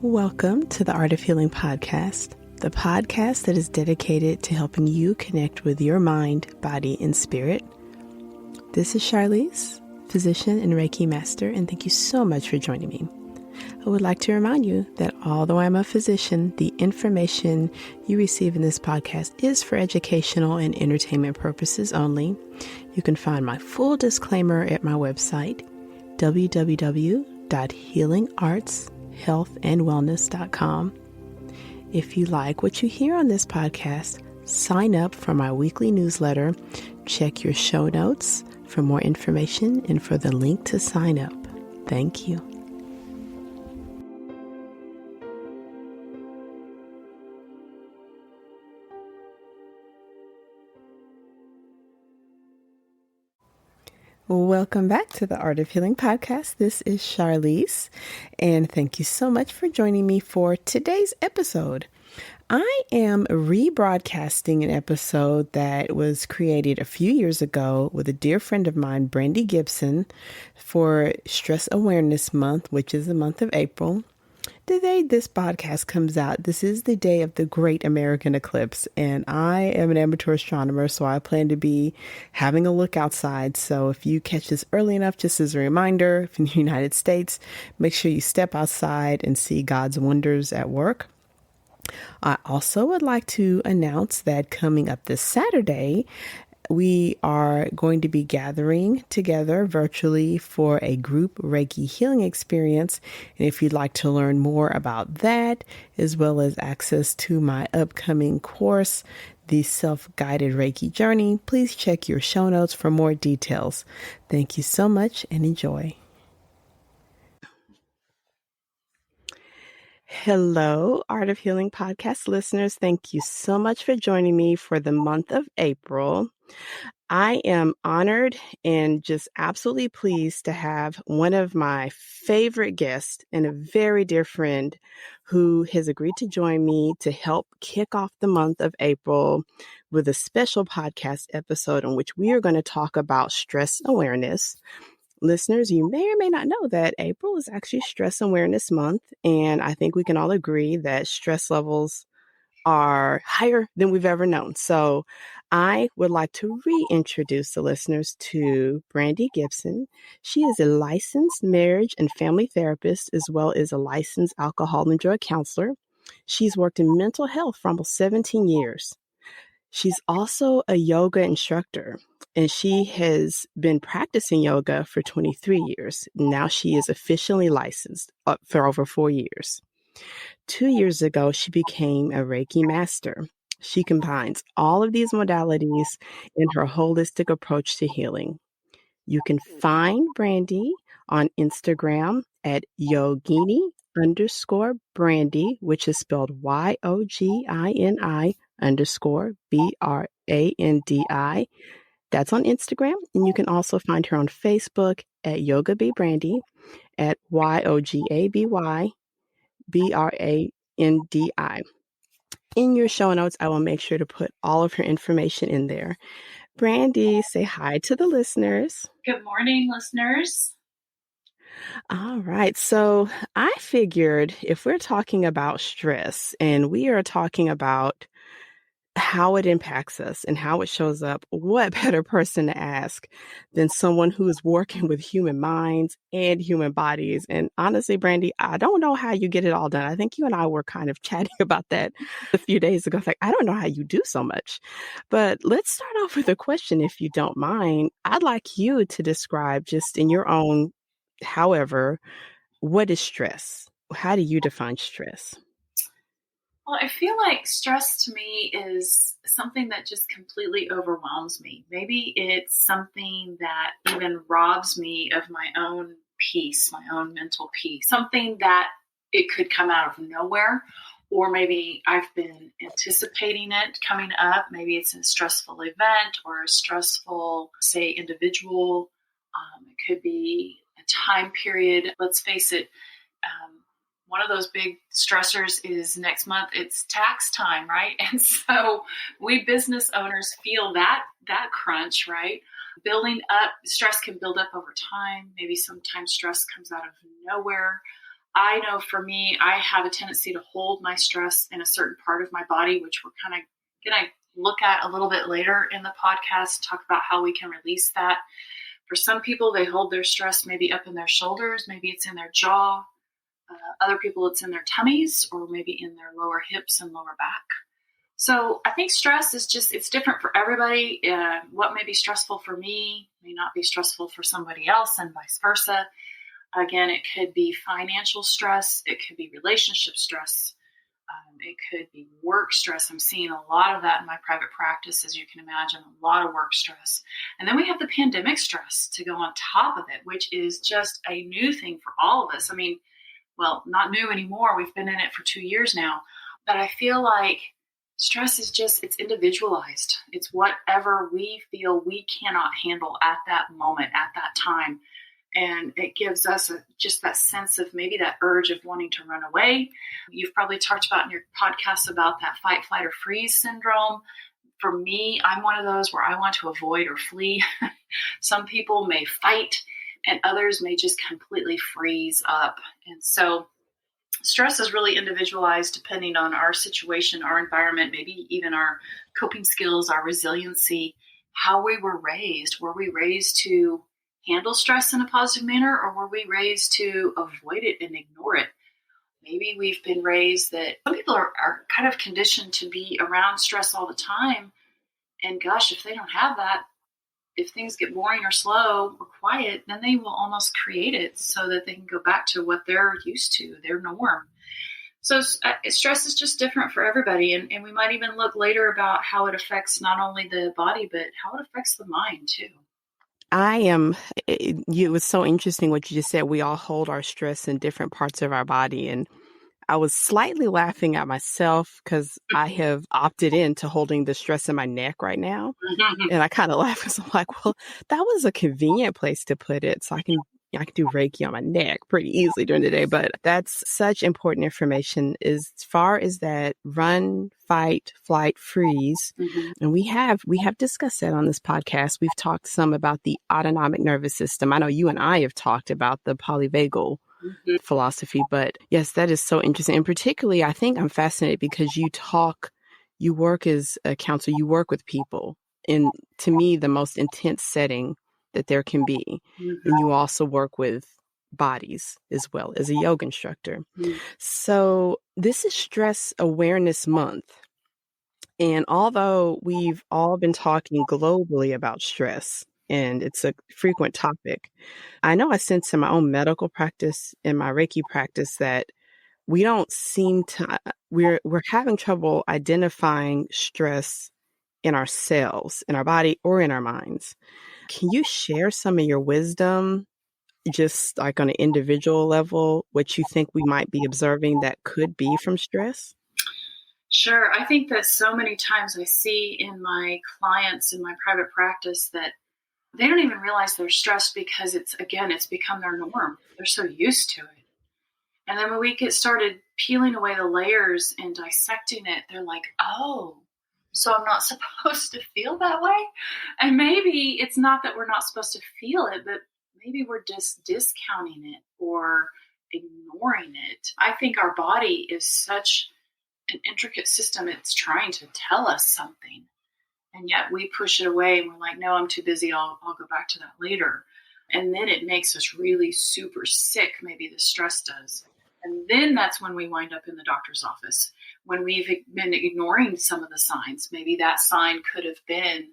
Welcome to the Art of Healing podcast, the podcast that is dedicated to helping you connect with your mind, body, and spirit. This is Charlize, physician and Reiki Master, and thank you so much for joining me. I would like to remind you that although I'm a physician, the information you receive in this podcast is for educational and entertainment purposes only. You can find my full disclaimer at my website, www.healingartshealthandwellness.com. If you like what you hear on this podcast, sign up for my weekly newsletter. Check your show notes for more information and for the link to sign up. Thank you. Welcome back to the Art of Healing podcast. This is Charlize, and thank you so much for joining me for today's episode. I am rebroadcasting an episode that was created a few years ago with a dear friend of mine, Brandi Gibson, for Stress Awareness Month, which is the month of April. The day this podcast comes out, this is the day of the Great American Eclipse, and I am an amateur astronomer, so I plan to be having a look outside. So if you catch this early enough, just as a reminder, if in the United States, make sure you step outside and see God's wonders at work. I also would like to announce that coming up this Saturday, we are going to be gathering together virtually for a group Reiki healing experience. And if you'd like to learn more about that, as well as access to my upcoming course, The Self-Guided Reiki Journey, please check your show notes for more details. Thank you so much and enjoy. Hello, Art of Healing podcast listeners. Thank you so much for joining me for the month of April. I am honored and just absolutely pleased to have one of my favorite guests and a very dear friend who has agreed to join me to help kick off the month of April with a special podcast episode in which we are going to talk about stress awareness. Listeners, you may or may not know that April is actually Stress Awareness Month, and I think we can all agree that stress levels are higher than we've ever known. So I would like to reintroduce the listeners to Brandi Gibson. She is a licensed marriage and family therapist, as well as a licensed alcohol and drug counselor. She's worked in mental health for almost 17 years. She's also a yoga instructor, and she has been practicing yoga for 23 years. Now she is officially licensed for over 4 years. 2 years ago, she became a Reiki Master. She combines all of these modalities in her holistic approach to healing. You can find Brandi on Instagram at yogini_Brandi, which is spelled YOGINI_BRANDI. That's on Instagram. And you can also find her on Facebook at Yoga Be Brandi at YOGABYBRANDI. In your show notes, I will make sure to put all of her information in there. Brandi, say hi to the listeners. Good morning, listeners. All right. So I figured if we're talking about stress and we are talking about how it impacts us and how it shows up, what better person to ask than someone who is working with human minds and human bodies? And honestly, Brandi, I don't know how you get it all done. I think you and I were kind of chatting about that a few days ago. Like, I don't know how you do so much. But let's start off with a question, if you don't mind. I'd like you to describe, just in your own, however, what is stress? How do you define stress? Well, I feel like stress to me is something that just completely overwhelms me. Maybe it's something that even robs me of my own peace, my own mental peace, something that it could come out of nowhere, or maybe I've been anticipating it coming up. Maybe it's a stressful event or a stressful, say, individual. It could be a time period. Let's face it. One of those big stressors is next month, it's tax time, right? And so we business owners feel that crunch, right? Building up, stress can build up over time. Maybe sometimes stress comes out of nowhere. I know for me, I have a tendency to hold my stress in a certain part of my body, which we're kind of going to look at a little bit later in the podcast, talk about how we can release that. For some people, they hold their stress maybe up in their shoulders, maybe it's in their jaw. Other people, it's in their tummies or maybe in their lower hips and lower back. So I think stress is just, it's different for everybody. What may be stressful for me may not be stressful for somebody else, and vice versa. Again, it could be financial stress. It could be relationship stress. It could be work stress. I'm seeing a lot of that in my private practice, as you can imagine, a lot of work stress. And then we have the pandemic stress to go on top of it, which is just a new thing for all of us. I mean, well, not new anymore. We've been in it for 2 years now. But I feel like stress is just, it's individualized. It's whatever we feel we cannot handle at that moment, at that time. And it gives us just that sense of maybe that urge of wanting to run away. You've probably talked about in your podcast about that fight, flight, or freeze syndrome. For me, I'm one of those where I want to avoid or flee. Some people may fight and others may just completely freeze up. And so stress is really individualized depending on our situation, our environment, maybe even our coping skills, our resiliency, how we were raised. Were we raised to handle stress in a positive manner, or were we raised to avoid it and ignore it? Maybe we've been raised that some people are kind of conditioned to be around stress all the time. And gosh, if they don't have that, if things get boring or slow or quiet, then they will almost create it so that they can go back to what they're used to, their norm. So stress is just different for everybody. And we might even look later about how it affects not only the body, but how it affects the mind too. It was so interesting what you just said. We all hold our stress in different parts of our body. And I was slightly laughing at myself because I have opted into holding the stress in my neck right now. And I kind of laugh because I'm like, well, that was a convenient place to put it. So I can do Reiki on my neck pretty easily during the day. But that's such important information as far as that run, fight, flight, freeze. Mm-hmm. And we have discussed that on this podcast. We've talked some about the autonomic nervous system. I know you and I have talked about the polyvagal philosophy, but yes, that is so interesting. And particularly, I think I'm fascinated because you work as a counselor, you work with people in, to me, the most intense setting that there can be. Mm-hmm. And you also work with bodies as well as a yoga instructor. Mm-hmm. So this is Stress Awareness Month. And although we've all been talking globally about stress, and it's a frequent topic, I know I sense in my own medical practice, in my Reiki practice, that we don't seem to, we're having trouble identifying stress in ourselves, in our body, or in our minds. Can you share some of your wisdom, just like on an individual level, what you think we might be observing that could be from stress? Sure. I think that so many times I see in my clients in my private practice that they don't even realize they're stressed because it's become their norm. They're so used to it. And then when we get started peeling away the layers and dissecting it, they're like, oh, so I'm not supposed to feel that way? And maybe it's not that we're not supposed to feel it, but maybe we're just discounting it or ignoring it. I think our body is such an intricate system. It's trying to tell us something. And yet we push it away and we're like, no, I'm too busy. I'll go back to that later. And then it makes us really super sick. Maybe the stress does. And then that's when we wind up in the doctor's office, when we've been ignoring some of the signs. Maybe that sign could have been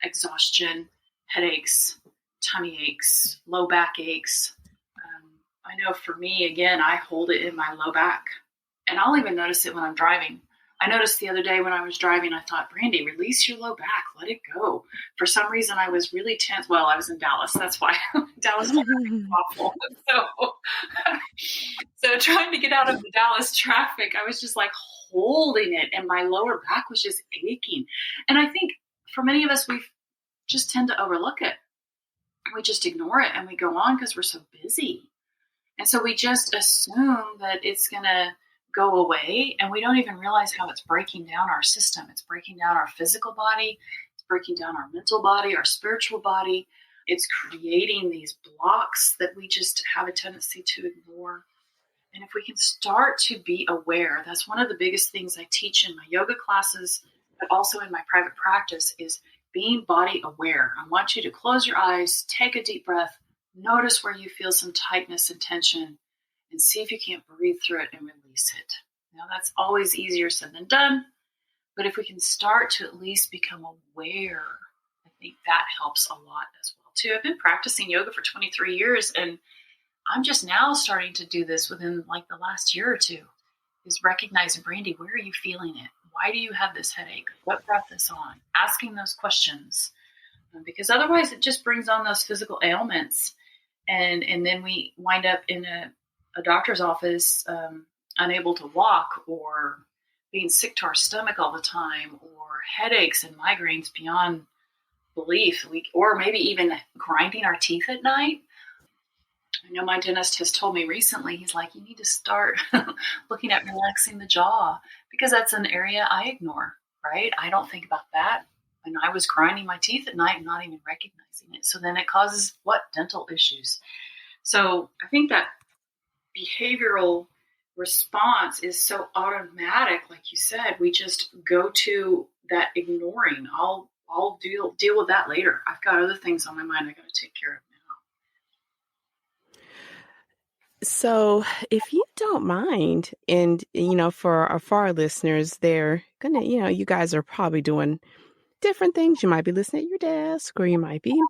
exhaustion, headaches, tummy aches, low back aches. I know for me, again, I hold it in my low back. And I'll even notice it when I'm driving. I noticed the other day when I was driving, I thought, Brandi, release your low back. Let it go. For some reason, I was really tense. Well, I was in Dallas. That's why. Dallas was awful. So trying to get out of the Dallas traffic, I was just like holding it. And my lower back was just aching. And I think for many of us, we just tend to overlook it. We just ignore it and we go on because we're so busy. And so we just assume that it's going to go away, and we don't even realize how it's breaking down our system. It's breaking down our physical body. It's breaking down our mental body, our spiritual body. It's creating these blocks that we just have a tendency to ignore. And if we can start to be aware, that's one of the biggest things I teach in my yoga classes, but also in my private practice, is being body aware. I want you to close your eyes, take a deep breath, notice where you feel some tightness and tension, and see if you can't breathe through it and release it. Now, that's always easier said than done, but if we can start to at least become aware, I think that helps a lot as well, too. I've been practicing yoga for 23 years, and I'm just now starting to do this within like the last year or two, is recognizing, Brandy, where are you feeling it? Why do you have this headache? What brought this on? Asking those questions, because otherwise it just brings on those physical ailments. And then we wind up in a doctor's office, unable to walk, or being sick to our stomach all the time, or headaches and migraines beyond belief, or maybe even grinding our teeth at night. I know my dentist has told me recently, he's like, you need to start looking at relaxing the jaw, because that's an area I ignore, right? I don't think about that. And I was grinding my teeth at night and not even recognizing it. So then it causes dental issues. So I think that behavioral response is so automatic. Like you said, we just go to that ignoring. I'll deal with that later. I've got other things on my mind I got to take care of now. So if you don't mind, and, for our listeners, they're going to, you guys are probably doing different things. You might be listening at your desk, or you might be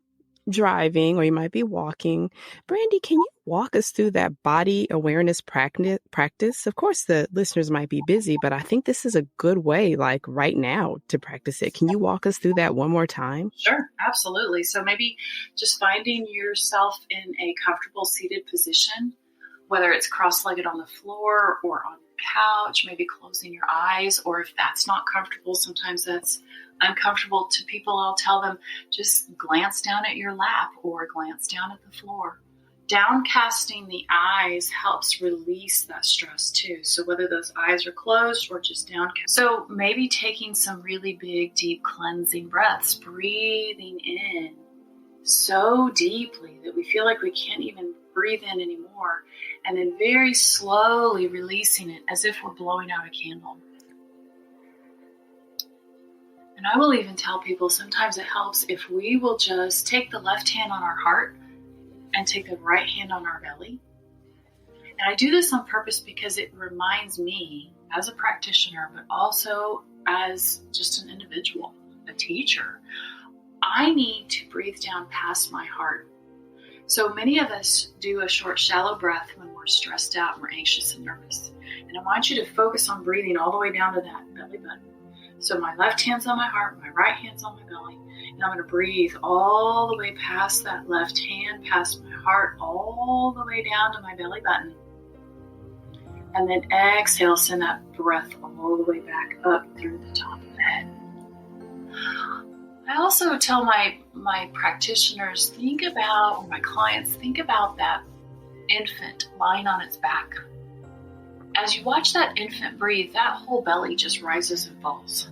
driving, or you might be walking. Brandy, can you walk us through that body awareness practice? Of course, the listeners might be busy, but I think this is a good way, like right now, to practice it. Can you walk us through that one more time? Sure, absolutely. So maybe just finding yourself in a comfortable seated position, whether it's cross-legged on the floor or on your couch, maybe closing your eyes, or if that's not comfortable, sometimes that's uncomfortable to people, I'll tell them, just glance down at your lap or glance down at the floor. Downcasting the eyes helps release that stress too. So whether those eyes are closed or just downcast. So maybe taking some really big, deep cleansing breaths, breathing in so deeply that we feel like we can't even breathe in anymore, and then very slowly releasing it as if we're blowing out a candle. And I will even tell people sometimes it helps if we will just take the left hand on our heart and take the right hand on our belly. And I do this on purpose because it reminds me as a practitioner, but also as just an individual, a teacher, I need to breathe down past my heart. So many of us do a short, shallow breath when we're stressed out and we're anxious and nervous. And I want you to focus on breathing all the way down to that belly button. So my left hand's on my heart, my right hand's on my belly, and I'm going to breathe all the way past that left hand, past my heart, all the way down to my belly button. And then exhale, send that breath all the way back up through the top of the head. I also tell my practitioners, or my clients, think about that infant lying on its back. As you watch that infant breathe, that whole belly just rises and falls.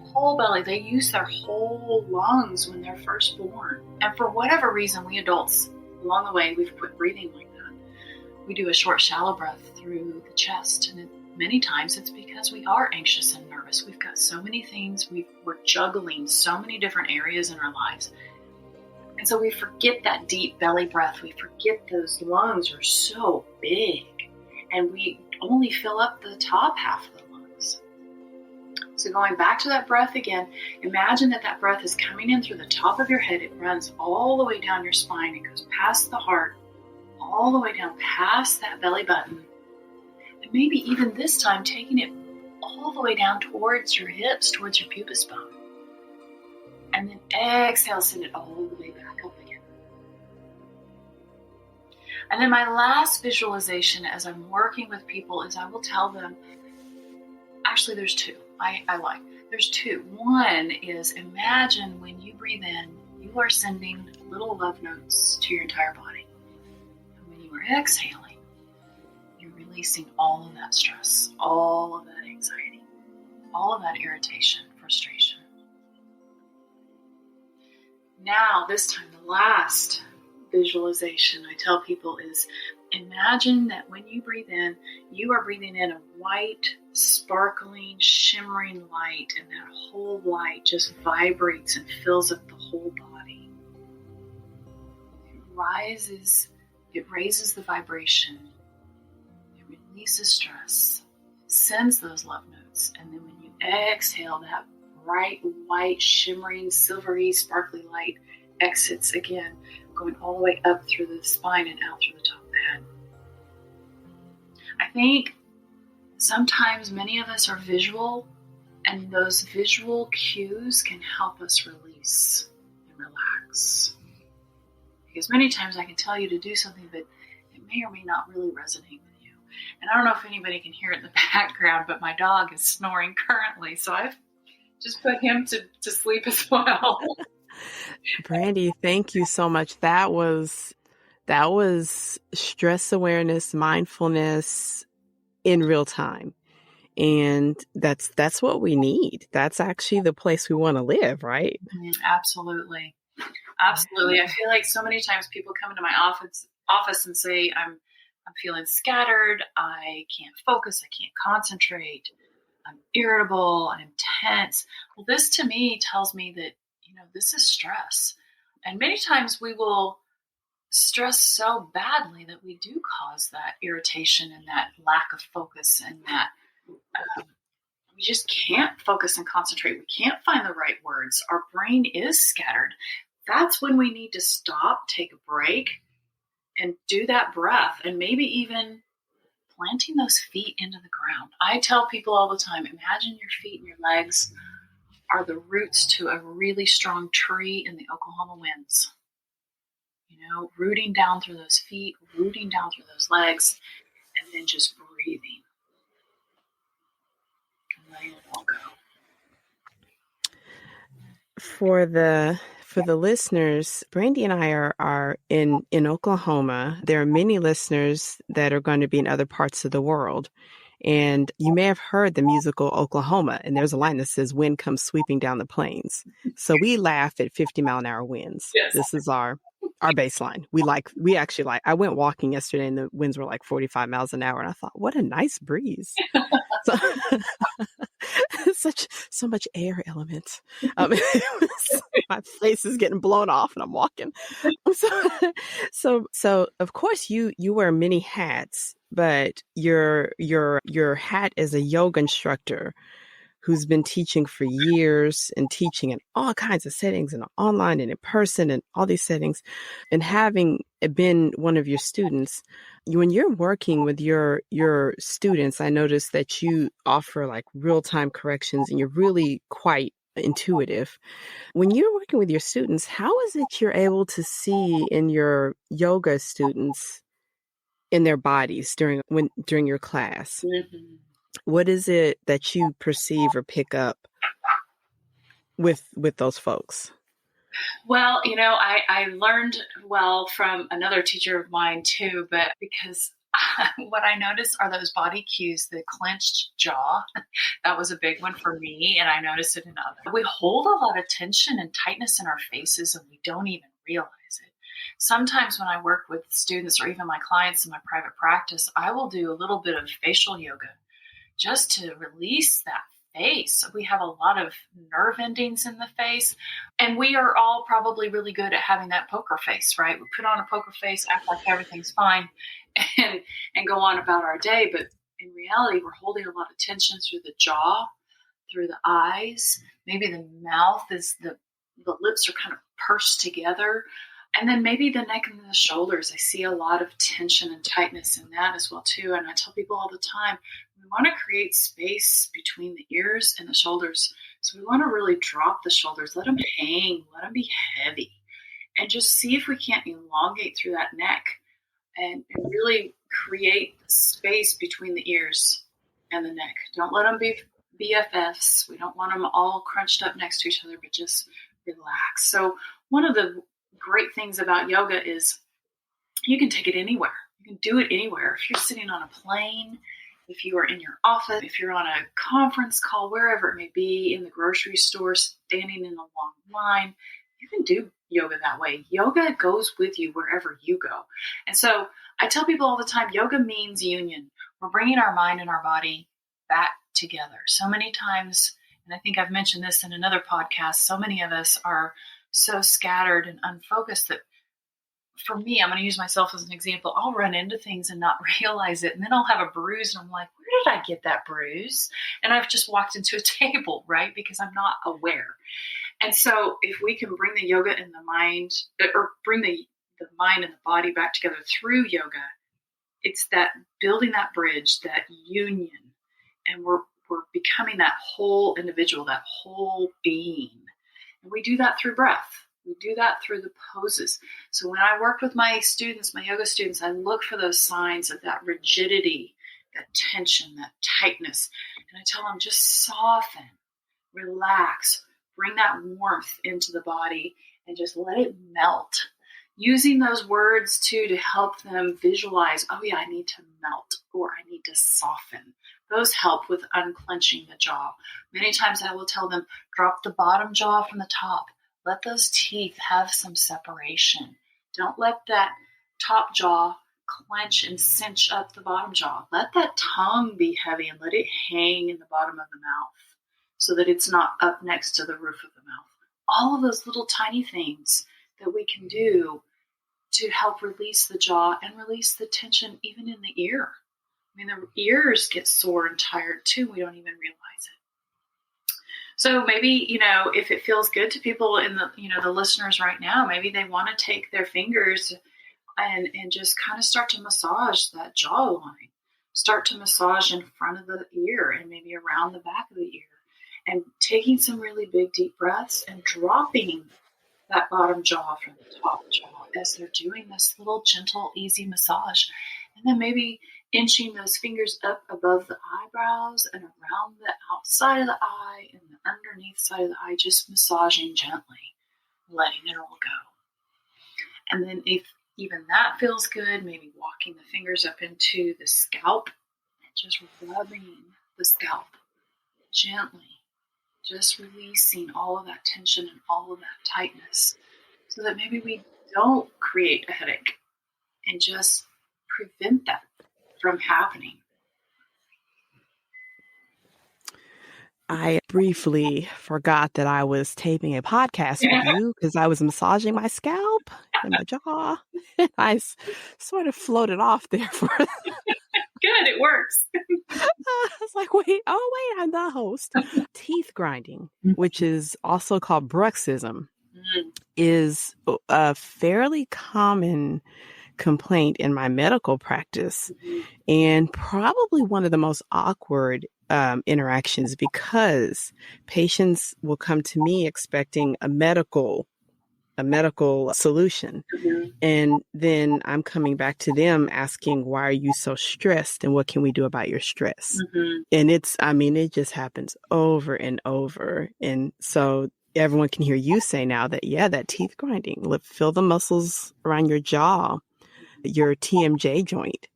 Whole belly, they use their whole lungs when they're first born. And for whatever reason, we adults, along the way, we've quit breathing like that. We do a short, shallow breath through the chest. And many times it's because we are anxious and nervous. We've got so many things. We're juggling so many different areas in our lives. And so we forget that deep belly breath. We forget those lungs are so big. And we only fill up the top half of the lungs. So going back to that breath again, imagine that breath is coming in through the top of your head. It runs all the way down your spine. It goes past the heart, all the way down past that belly button. And maybe even this time taking it all the way down towards your hips, towards your pubic bone. And then exhale, send it all the way back up again. And then my last visualization as I'm working with people is I will tell them, actually there's two. There's two. One is imagine when you breathe in, you are sending little love notes to your entire body. And when you are exhaling, you're releasing all of that stress, all of that anxiety, all of that irritation, frustration. Now, this time, the last visualization I tell people is, imagine that when you breathe in, you are breathing in a white, sparkling, shimmering light, and that whole light just vibrates and fills up the whole body. It raises the vibration, it releases stress, sends those love notes, and then when you exhale, that bright, white, shimmering, silvery, sparkly light exits again, going all the way up through the spine and out through the top of the head. I think sometimes many of us are visual, and those visual cues can help us release and relax. Because many times I can tell you to do something, but it may or may not really resonate with you. And I don't know if anybody can hear it in the background, but my dog is snoring currently, so I've just put him to sleep as well. Brandi, thank you so much. That was stress awareness, mindfulness in real time. And that's what we need. That's actually the place we want to live, right? Absolutely. Absolutely. I feel like so many times people come into my office and say, I'm feeling scattered. I can't focus. I can't concentrate. I'm irritable. I'm intense. Well, this to me tells me that, this is stress. And many times we will stress so badly that we do cause that irritation and that lack of focus, and that we just can't focus and concentrate. We can't find the right words. Our brain is scattered. That's when we need to stop, take a break, and do that breath, and maybe even planting those feet into the ground. I tell people all the time, imagine your feet and your legs are the roots to a really strong tree in the Oklahoma winds. Rooting down through those feet, rooting down through those legs, and then just breathing and letting it all go. For the listeners, Brandy and I are in Oklahoma. There are many listeners that are going to be in other parts of the world. And you may have heard the musical Oklahoma, and there's a line that says, "Wind comes sweeping down the plains." So we laugh at 50-mile-an-hour winds. Yes. This is our baseline. We actually like, I went walking yesterday and the winds were like 45 miles an hour. And I thought, what a nice breeze. So much air element. My face is getting blown off and I'm walking. So of course you wear many hats, but your hat as a yoga instructor who's been teaching for years and teaching in all kinds of settings and online and in person and all these settings, and having been one of your students, when you're working with your students, I noticed that you offer like real-time corrections and you're really quite intuitive. When you're working with your students, how is it you're able to see in your yoga students in their bodies during your class? Mm-hmm. What is it that you perceive or pick up with those folks? Well, I learned well from another teacher of mine too, but because what I noticed are those body cues, the clenched jaw. That was a big one for me, and I noticed it in others. We hold a lot of tension and tightness in our faces, and we don't even realize it. Sometimes when I work with students or even my clients in my private practice, I will do a little bit of facial yoga just to release that face. We have a lot of nerve endings in the face, and we are all probably really good at having that poker face, right? We put on a poker face, act like everything's fine, and go on about our day. But in reality, we're holding a lot of tension through the jaw, through the eyes. Maybe the mouth is the lips are kind of pursed together. And then maybe the neck and the shoulders. I see a lot of tension and tightness in that as well too. And I tell people all the time, we want to create space between the ears and the shoulders. So we want to really drop the shoulders, let them hang, let them be heavy, and just see if we can't elongate through that neck and really create space between the ears and the neck. Don't let them be BFFs. We don't want them all crunched up next to each other, but just relax. So one of the great things about yoga is you can take it anywhere. You can do it anywhere. If you're sitting on a plane, if you are in your office, if you're on a conference call, wherever it may be, in the grocery store, standing in a long line, you can do yoga that way. Yoga goes with you wherever you go. And so I tell people all the time, yoga means union. We're bringing our mind and our body back together. So many times, and I think I've mentioned this in another podcast, so many of us are so scattered and unfocused that, for me, I'm going to use myself as an example. I'll run into things and not realize it. And then I'll have a bruise and I'm like, where did I get that bruise? And I've just walked into a table, right? Because I'm not aware. And so if we can bring the yoga and the mind, or bring the mind and the body back together through yoga, it's that building that bridge, that union. And we're becoming that whole individual, that whole being. And we do that through breath. We do that through the poses. So when I work with my students, my yoga students, I look for those signs of that rigidity, that tension, that tightness. And I tell them, just soften, relax, bring that warmth into the body and just let it melt. Using those words too to help them visualize, oh yeah, I need to melt or I need to soften. Those help with unclenching the jaw. Many times I will tell them, drop the bottom jaw from the top. Let those teeth have some separation. Don't let that top jaw clench and cinch up the bottom jaw. Let that tongue be heavy and let it hang in the bottom of the mouth so that it's not up next to the roof of the mouth. All of those little tiny things that we can do to help release the jaw and release the tension even in the ear. I mean, the ears get sore and tired too. We don't even realize it. So maybe, if it feels good to people in the listeners right now, maybe they want to take their fingers and just kind of start to massage that jawline. Start to massage in front of the ear and maybe around the back of the ear. And taking some really big, deep breaths and dropping that bottom jaw from the top jaw as they're doing this little gentle, easy massage. And then maybe inching those fingers up above the eyebrows and around the outside of the eye and the underneath side of the eye, just massaging gently, letting it all go. And then if even that feels good, maybe walking the fingers up into the scalp and just rubbing the scalp gently, just releasing all of that tension and all of that tightness so that maybe we don't create a headache and just prevent that from happening. I briefly forgot that I was taping a podcast with you because I was massaging my scalp and my jaw. And I sort of floated off there for Good, it works. I was like, wait, I'm the host. Teeth grinding, which is also called bruxism, is a fairly common complaint in my medical practice and probably one of the most awkward interactions because patients will come to me expecting a medical solution. And then I'm coming back to them asking, why are you so stressed? And what can we do about your stress? And it just happens over and over. And so everyone can hear you say now that, that teeth grinding, feel the muscles around your jaw, your TMJ joint.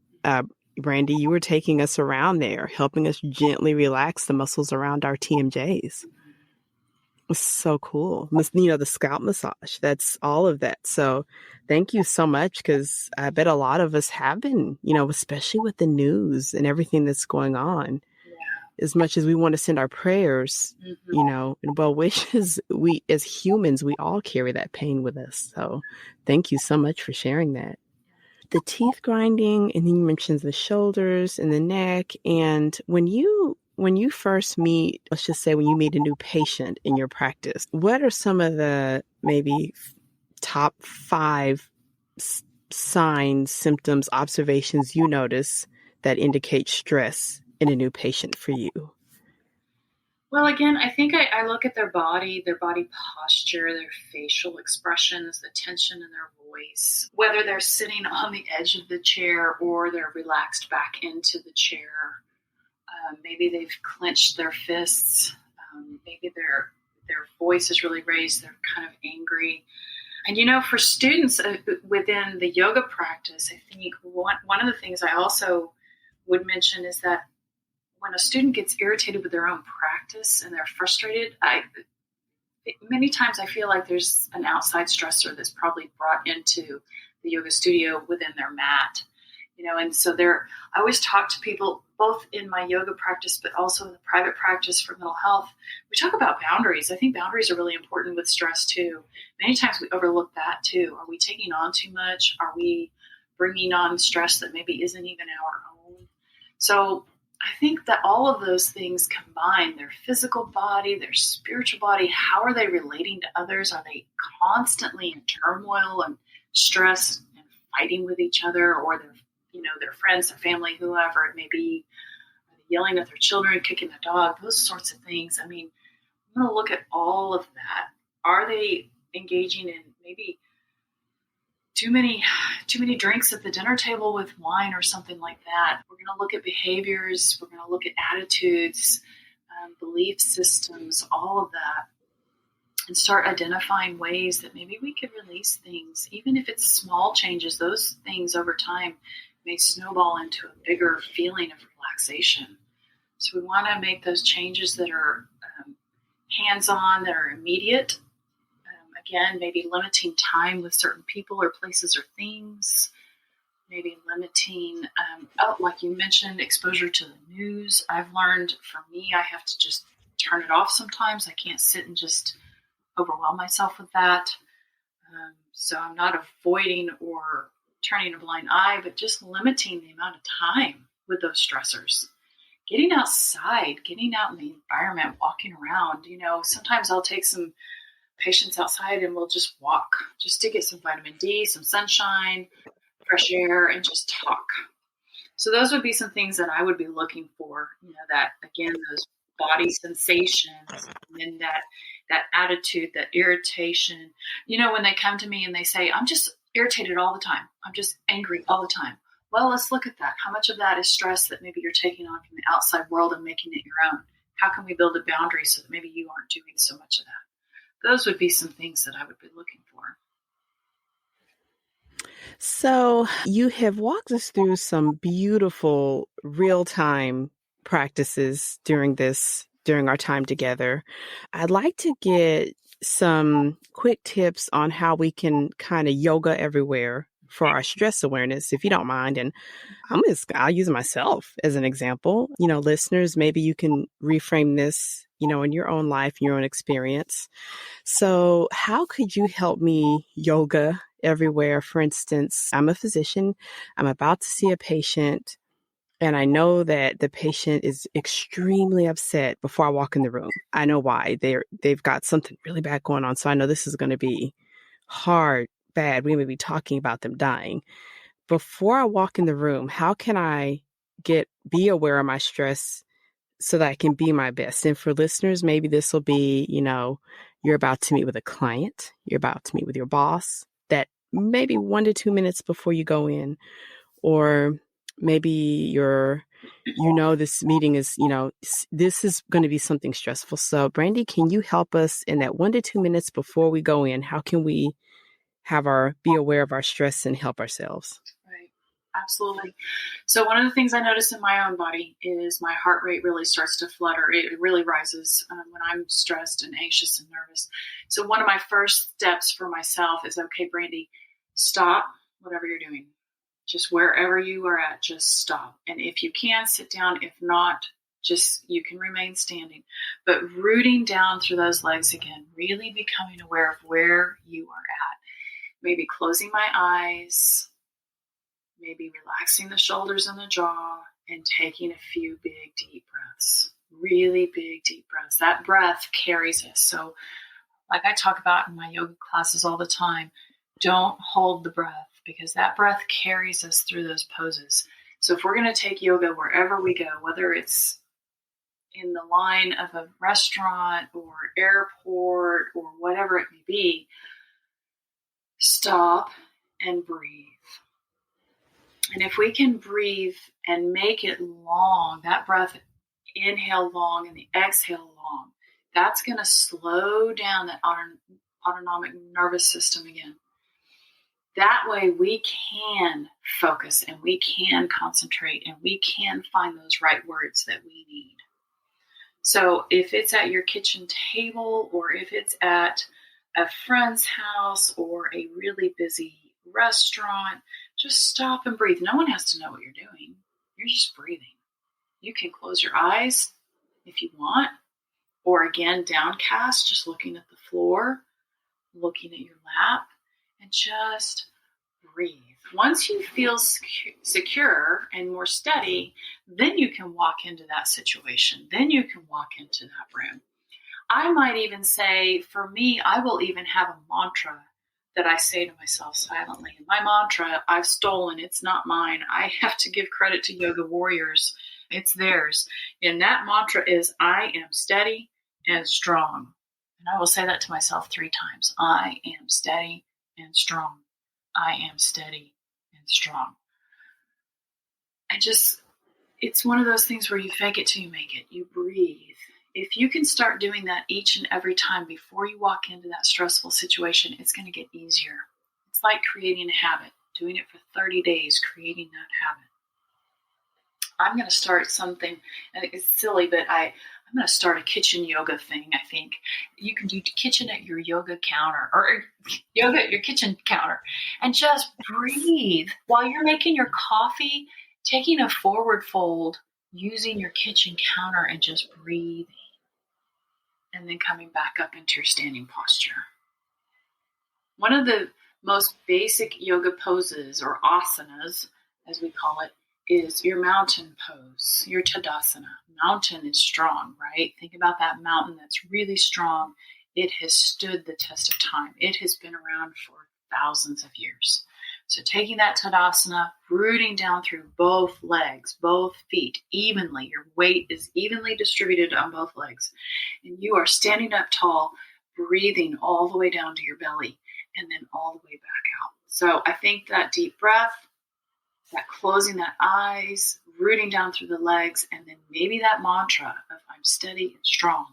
Brandi, you were taking us around there, helping us gently relax the muscles around our TMJs. It's so cool. The scalp massage, that's all of that. So thank you so much, because I bet a lot of us have been, especially with the news and everything that's going on. As much as we want to send our prayers, and well wishes, we as humans, we all carry that pain with us. So thank you so much for sharing that. The teeth grinding, and then you mentioned the shoulders and the neck. And when you first meet, let's just say when you meet a new patient in your practice, what are some of the maybe top 5 signs, symptoms, observations you notice that indicate stress in a new patient for you? Well, again, I think I look at their body posture, their facial expressions, the tension in their voice, whether they're sitting on the edge of the chair or they're relaxed back into the chair. Maybe they've clenched their fists. Maybe their voice is really raised. They're kind of angry. And, for students within the yoga practice, I think one of the things I also would mention is that when a student gets irritated with their own practice and they're frustrated, many times I feel like there's an outside stressor that's probably brought into the yoga studio within their mat, and so I always talk to people both in my yoga practice, but also in the private practice for mental health. We talk about boundaries. I think boundaries are really important with stress too. Many times we overlook that too. Are we taking on too much? Are we bringing on stress that maybe isn't even our own? So I think that all of those things combined, their physical body, their spiritual body, how are they relating to others? Are they constantly in turmoil and stress and fighting with each other, or their friends, their family, whoever it may be, yelling at their children, kicking the dog, those sorts of things. I mean, I'm going to look at all of that. Are they engaging in maybe too many drinks at the dinner table with wine or something like that? We're going to look at behaviors. We're going to look at attitudes, belief systems, all of that, and start identifying ways that maybe we could release things. Even if it's small changes, those things over time may snowball into a bigger feeling of relaxation. So we want to make those changes that are hands-on, that are immediate. Again, maybe limiting time with certain people or places or things. Maybe limiting, like you mentioned, exposure to the news. I've learned, for me, I have to just turn it off sometimes. I can't sit and just overwhelm myself with that. So I'm not avoiding or turning a blind eye, but just limiting the amount of time with those stressors. Getting outside, getting out in the environment, walking around. Sometimes I'll take some patients outside and we'll just walk just to get some vitamin D, some sunshine, fresh air, and just talk. So those would be some things that I would be looking for, that, again, those body sensations, and that attitude, that irritation. When they come to me and they say, I'm just irritated all the time. I'm just angry all the time. Well, let's look at that. How much of that is stress that maybe you're taking on from the outside world and making it your own? How can we build a boundary so that maybe you aren't doing so much of that? Those would be some things that I would be looking for. So you have walked us through some beautiful real-time practices during our time together. I'd like to get some quick tips on how we can kind of yoga everywhere for our stress awareness, if you don't mind. And I'll use myself as an example. Listeners, maybe you can reframe this, in your own life, your own experience. So how could you help me yoga everywhere? For instance, I'm a physician. I'm about to see a patient, and I know that the patient is extremely upset before I walk in the room. I know why. They've got something really bad going on. So I know this is going to be hard, bad. We may be talking about them dying. Before I walk in the room, how can I be aware of my stress so that I can be my best? And for listeners, maybe this will be, you're about to meet with a client, you're about to meet with your boss, that maybe 1 to 2 minutes before you go in, or maybe this meeting is, this is going to be something stressful. So Brandi, can you help us in that 1 to 2 minutes before we go in? How can we be aware of our stress and help ourselves? Right. Absolutely. So one of the things I notice in my own body is my heart rate really starts to flutter. It really rises when I'm stressed and anxious and nervous. So one of my first steps for myself is, okay, Brandi, stop whatever you're doing. Just wherever you are at, just stop. And if you can, sit down. If not, you can remain standing. But rooting down through those legs again, really becoming aware of where you are at. Maybe closing my eyes, maybe relaxing the shoulders and the jaw, and taking a few big, deep breaths. Really big, deep breaths. That breath carries us. So like I talk about in my yoga classes all the time, don't hold the breath, because that breath carries us through those poses. So if we're going to take yoga wherever we go, whether it's in the line of a restaurant or airport or whatever it may be, stop and breathe. And if we can breathe and make it long, that breath, inhale long and the exhale long, that's going to slow down that autonomic nervous system again. That way we can focus and we can concentrate and we can find those right words that we need. So if it's at your kitchen table, or if it's at a friend's house or a really busy restaurant, just stop and breathe. No one has to know what you're doing. You're just breathing. You can close your eyes if you want, or again, downcast, just looking at the floor, looking at your lap, and just breathe. Once you feel secure and more steady, then you can walk into that situation. Then you can walk into that room. I might even say, for me, I will even have a mantra that I say to myself silently. And my mantra, I've stolen. It's not mine. I have to give credit to yoga warriors. It's theirs. And that mantra is, I am steady and strong. And I will say that to myself 3 times. I am steady and strong. I am steady and strong. It's one of those things where you fake it till you make it. You breathe. If you can start doing that each and every time before you walk into that stressful situation, it's going to get easier. It's like creating a habit, doing it for 30 days, creating that habit. I'm going to start something, and it's silly, but I'm going to start a kitchen yoga thing, I think. You can do kitchen at your yoga counter, or yoga at your kitchen counter, and just breathe while you're making your coffee, taking a forward fold, using your kitchen counter and just breathing, and then coming back up into your standing posture. One of the most basic yoga poses, or asanas, as we call it, is your mountain pose, your Tadasana. Mountain is strong, right? Think about that mountain that's really strong. It has stood the test of time. It has been around for thousands of years. So taking that Tadasana, rooting down through both legs, both feet, evenly. Your weight is evenly distributed on both legs. And you are standing up tall, breathing all the way down to your belly, and then all the way back out. So I think that deep breath, that closing that eyes, rooting down through the legs, and then maybe that mantra of I'm steady and strong.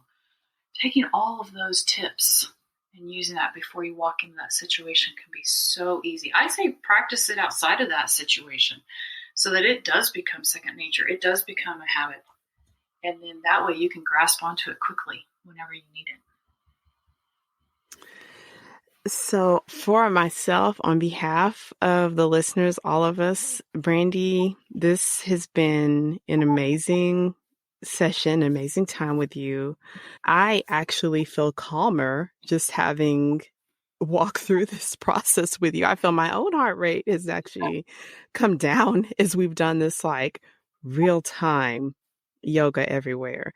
Taking all of those tips and using that before you walk into that situation can be so easy. I say practice it outside of that situation so that it does become second nature. It does become a habit. And then that way you can grasp onto it quickly whenever you need it. So for myself, on behalf of the listeners, all of us, Brandi, this has been an amazing session, amazing time with you. I actually feel calmer just having walked through this process with you. I feel my own heart rate has actually come down as we've done this like real time yoga everywhere.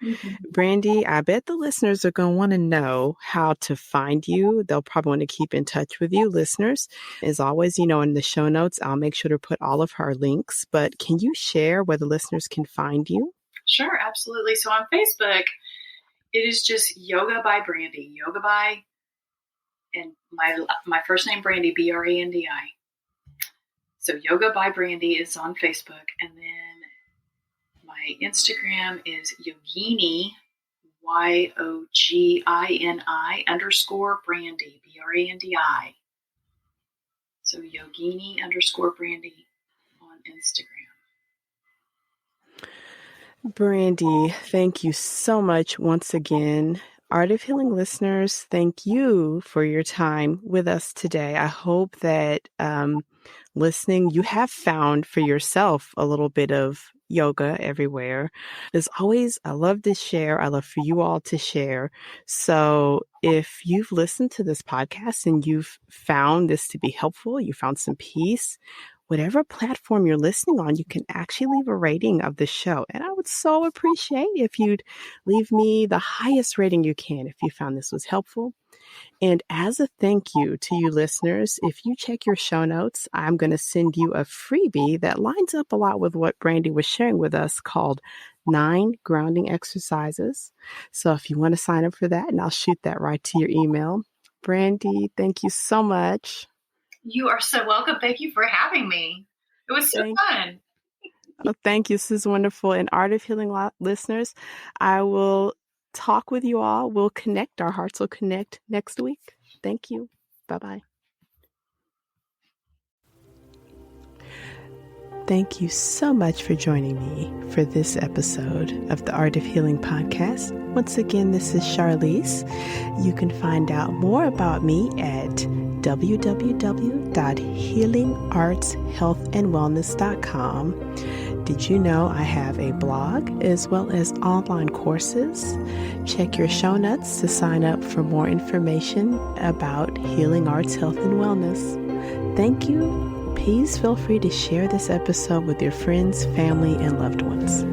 Brandi, I bet the listeners are going to want to know how to find you. They'll probably want to keep in touch with you, listeners. As always, in the show notes, I'll make sure to put all of her links. But can you share where the listeners can find you? Sure, absolutely. So on Facebook, it is just Yoga by Brandi. Yoga by, and my first name, Brandi, Brandi. So Yoga by Brandi is on Facebook. And then my Instagram is Yogini, YOGINI _Brandi, BRANDI. So Yogini _Brandi on Instagram. Brandi, thank you so much once again. Art of Healing listeners, thank you for your time with us today. I hope that listening, you have found for yourself a little bit of yoga everywhere. As always, I love to share. I love for you all to share. So if you've listened to this podcast and you've found this to be helpful, you found some peace, whatever platform you're listening on, you can actually leave a rating of the show. And I would so appreciate if you'd leave me the highest rating you can if you found this was helpful. And as a thank you to you listeners, if you check your show notes, I'm going to send you a freebie that lines up a lot with what Brandi was sharing with us called 9 grounding exercises. So if you want to sign up for that, and I'll shoot that right to your email. Brandi, thank you so much. You are so welcome. Thank you for having me. It was so fun. Oh, thank you. This is wonderful. And Art of Healing listeners, I will talk with you all. We'll connect. Our hearts will connect next week. Thank you. Bye-bye. Thank you so much for joining me for this episode of the Art of Healing podcast. Once again, this is Charlize. You can find out more about me at www.healingartshealthandwellness.com. Did you know I have a blog as well as online courses? Check your show notes to sign up for more information about healing arts, health, and wellness. Thank you. Please feel free to share this episode with your friends, family, and loved ones.